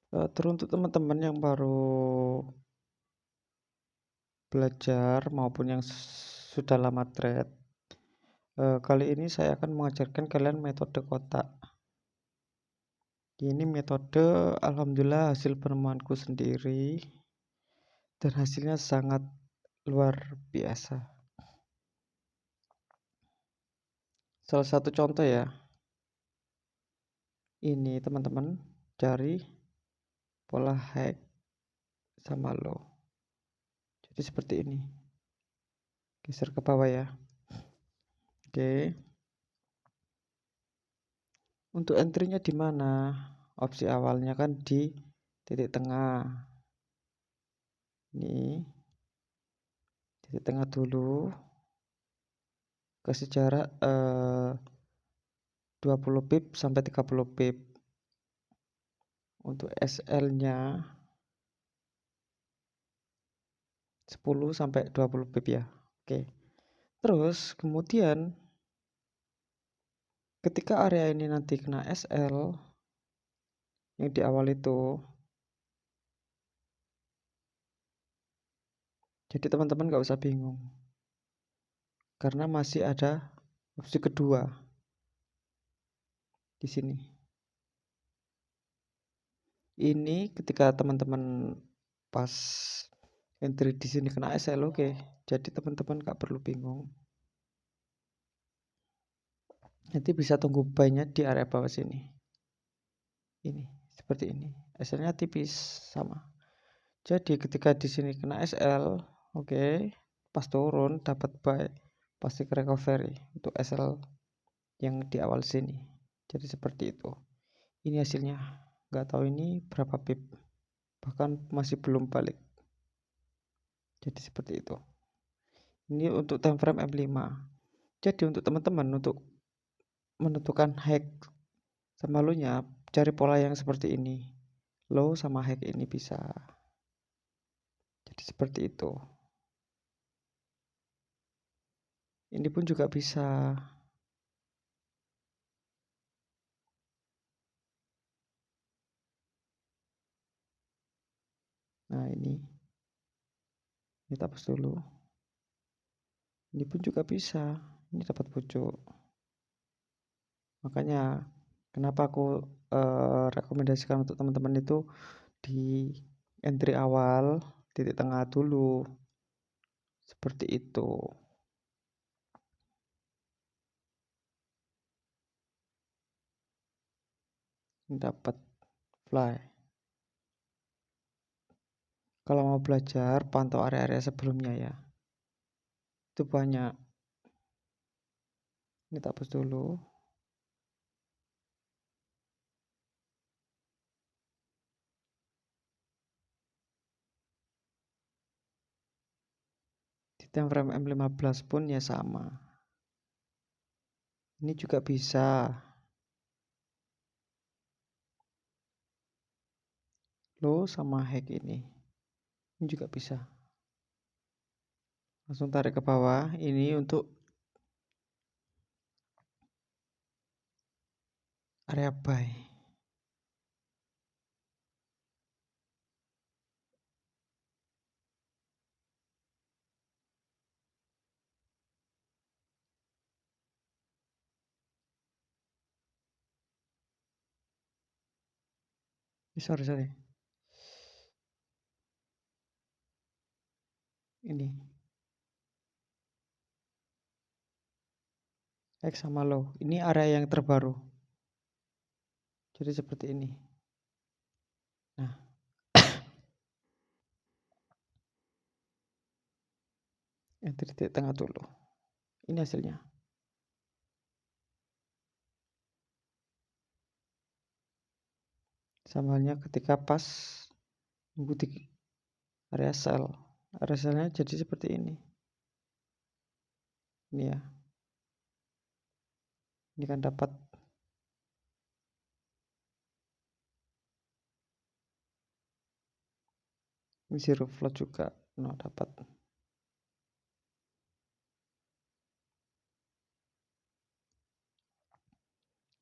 Teruntuk teman-teman yang baru belajar maupun yang sudah lama trade, kali ini saya akan mengajarkan kalian metode kotak. Ini metode alhamdulillah hasil penemuanku sendiri dan hasilnya sangat luar biasa. Salah satu contoh ya, ini teman-teman cari pola high sama low. Jadi seperti ini. Geser ke bawah ya. Oke. Untuk entry-nya di mana? Opsi awalnya kan di titik tengah. Ini titik tengah dulu. Kasih jarak 20 pip sampai 30 pip. Untuk SL-nya 10 sampai 20 pip ya. Oke. Terus kemudian ketika area ini nanti kena SL yang di awal itu, jadi teman-teman nggak usah bingung karena masih ada opsi kedua di sini. Ini ketika teman-teman pas entry di sini kena SL, oke. Jadi teman-teman nggak perlu bingung. Nanti bisa tunggu buy-nya di area bawah sini. Ini seperti ini. SL-nya tipis sama. Jadi ketika di sini kena SL, oke, pas turun dapat buy, pasti recovery untuk SL yang di awal sini. Jadi seperti itu. Ini hasilnya. Nggak tahu ini berapa pip. Bahkan masih belum balik. Jadi seperti itu. Ini untuk time frame M5. Jadi untuk teman-teman untuk menentukan high sama low-nya, cari pola yang seperti ini. Low sama high ini bisa. Jadi seperti itu. Ini pun juga bisa. Nah, ini hapus dulu. Ini pun juga bisa. Ini dapat pucuk. Makanya kenapa aku rekomendasikan untuk teman-teman itu di entry awal, titik tengah dulu. Seperti itu. Dapat fly. Kalau mau belajar, pantau area-area sebelumnya ya. Itu banyak. Ini hapus dulu. Di time frame M15 pun ya sama. Ini juga bisa. Low sama high ini juga bisa. Langsung tarik ke bawah. Ini untuk area buy. Sorry. Ini X sama low. Ini area yang terbaru. Jadi seperti ini. Nah, yang titik tengah dulu. Ini hasilnya. Sama halnya ketika pas mengikuti area sell. Area sellnya jadi seperti ini. Ini ya. Ini kan dapat ini zero float juga. No, dapat.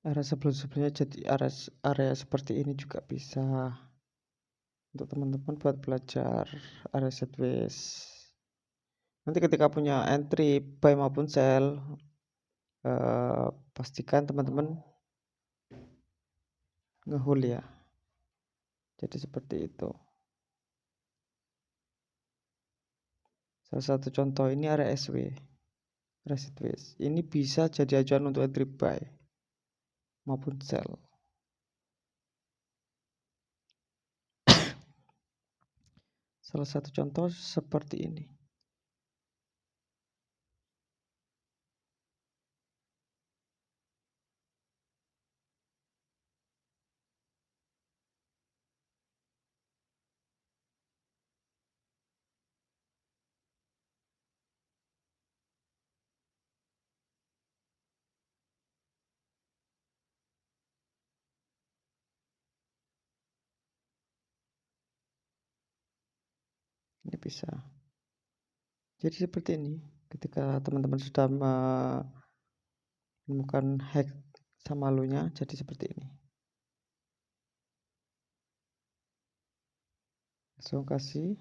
Area sebelumnya jadi area seperti ini juga bisa. untuk teman-teman buat belajar area sideways. Nanti ketika punya entry buy maupun sell, pastikan teman-teman ngehold ya. Jadi seperti itu. Salah satu contoh ini area SW, area sideways. Ini bisa jadi acuan untuk entry buy maupun sell. Salah satu contoh seperti ini. Ini bisa. Jadi seperti ini. Ketika teman-teman sudah menemukan hack sama low-nya, jadi seperti ini. Langsung kasih.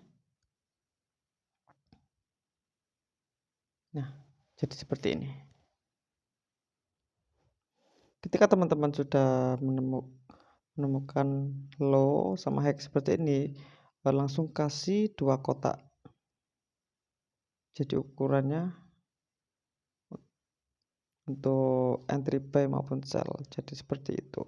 Nah, jadi seperti ini. Ketika teman-teman sudah menemukan low sama hack seperti ini, langsung kasih 2 kotak. Jadi ukurannya untuk entry buy maupun sell. Jadi seperti itu.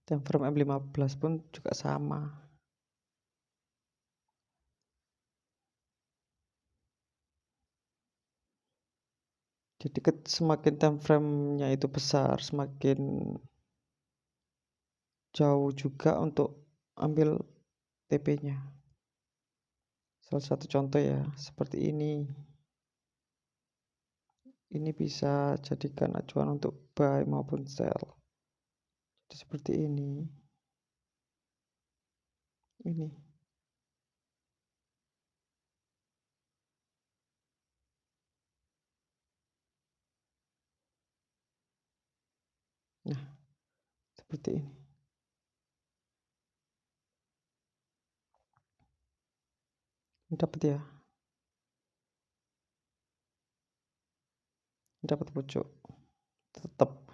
Time frame M15 pun juga sama. Jadi semakin time frame-nya itu besar, semakin jauh juga untuk ambil TP-nya. Salah satu contoh ya, seperti ini. Ini bisa jadikan acuan untuk buy maupun sell. Jadi seperti ini. Ini. Nah, seperti ini. Dapat ya. Dapat pucuk. Tetap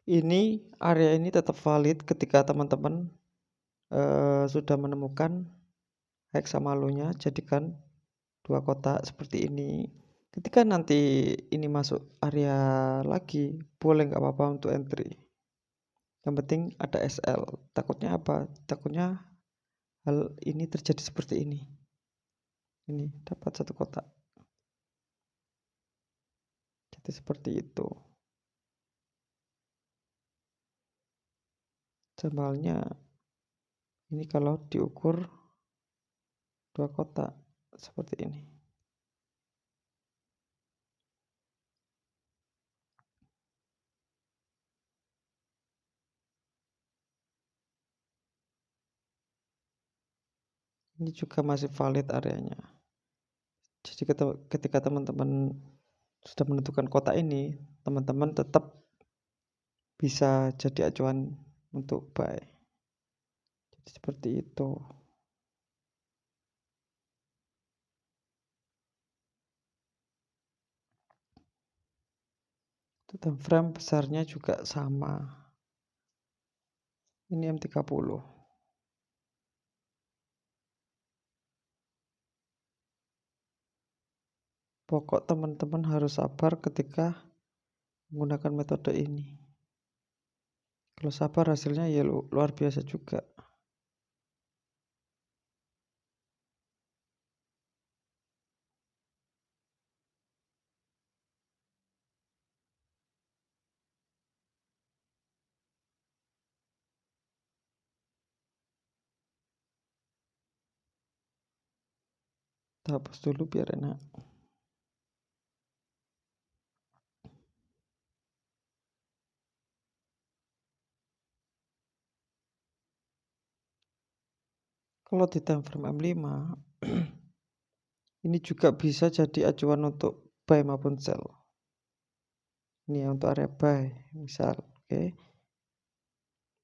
ini area ini tetap valid ketika teman-teman sudah menemukan hexamalonya, jadikan 2 kotak seperti ini. Ketika nanti ini masuk area lagi, boleh nggak apa-apa untuk entry. Yang penting ada SL. Takutnya apa? Takutnya hal ini terjadi seperti ini. Ini dapat 1 kotak. Jadi seperti itu. Jambalnya ini kalau diukur 2 kotak seperti ini. Ini juga masih valid areanya. Jadi ketika teman-teman sudah menentukan kotak ini, teman-teman tetap bisa jadi acuan untuk buy. Jadi seperti itu. Time frame besarnya juga sama. Ini M30. Pokok teman-teman harus sabar ketika menggunakan metode ini. Kalau sabar hasilnya ya luar biasa juga. Kita hapus dulu biar enak. Kalau di time frame M5 ini juga bisa jadi acuan untuk buy maupun sell. Ini ya untuk area buy misal, oke.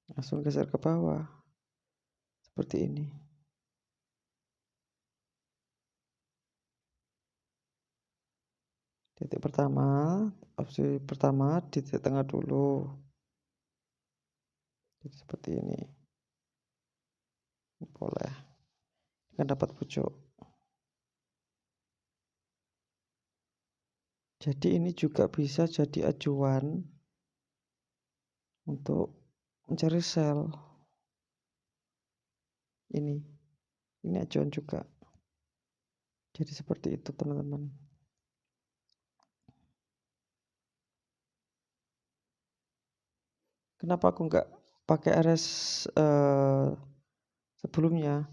Langsung geser ke bawah seperti ini. Titik pertama, opsi pertama di titik tengah dulu. Jadi seperti ini. Boleh. Kan dapat pucuk. Jadi ini juga bisa jadi acuan untuk mencari sell. Ini acuan juga. Jadi seperti itu teman-teman. Kenapa aku nggak pakai area sebelumnya?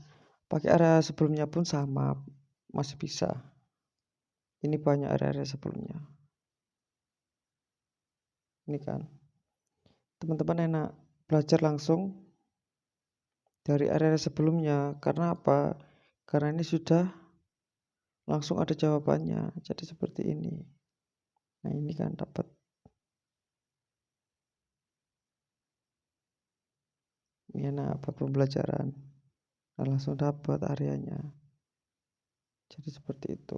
Pakai area sebelumnya pun sama, masih bisa. Ini banyak area-area sebelumnya. Ini kan, teman-teman enak belajar langsung dari area sebelumnya. Karena apa? Karena ini sudah langsung ada jawabannya. Jadi seperti ini. Nah ini kan dapat. Ini enak buat pembelajaran. Nah, langsung dapat areanya. Jadi seperti itu.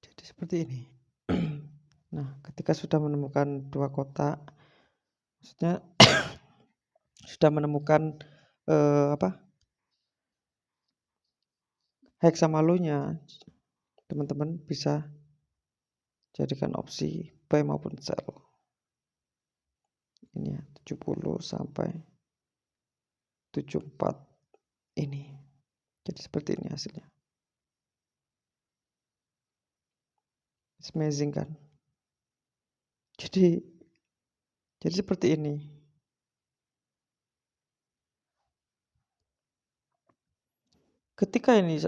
Jadi seperti ini. Nah, ketika sudah menemukan dua kotak, maksudnya sudah menemukan hexamalunya, teman-teman bisa jadikan opsi buy maupun sell. Ini ya, 70 sampai 74 ini. Jadi seperti ini hasilnya. It's amazing kan? Jadi seperti ini. Ketika ini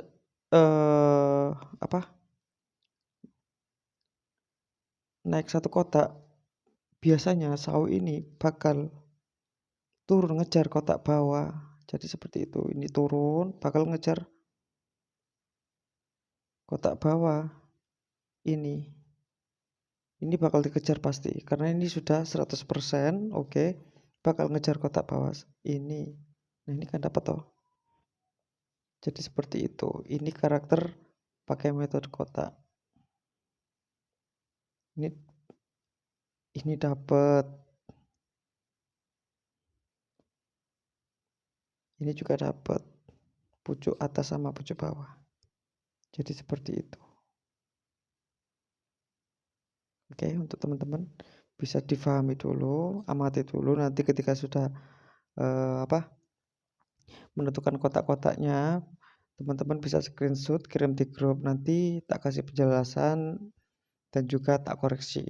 naik satu kotak, biasanya saw ini bakal turun ngejar kotak bawah. Jadi seperti itu. Ini turun bakal ngejar kotak bawah. Ini bakal dikejar pasti karena ini sudah 100%, oke. Bakal ngejar kotak bawah ini. Nah, ini kan dapat toh. Jadi seperti itu. Ini karakter pakai metode kotak. Ini dapat. Ini juga dapat pucuk atas sama pucuk bawah. Jadi seperti itu. Oke, untuk teman-teman bisa difahami dulu, amati dulu. Nanti ketika sudah menentukan kotak-kotaknya, teman-teman bisa screenshot, kirim di grup. Nanti tak kasih penjelasan dan juga tak koreksi.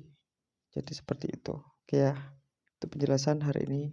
Jadi seperti itu. Oke ya, itu penjelasan hari ini.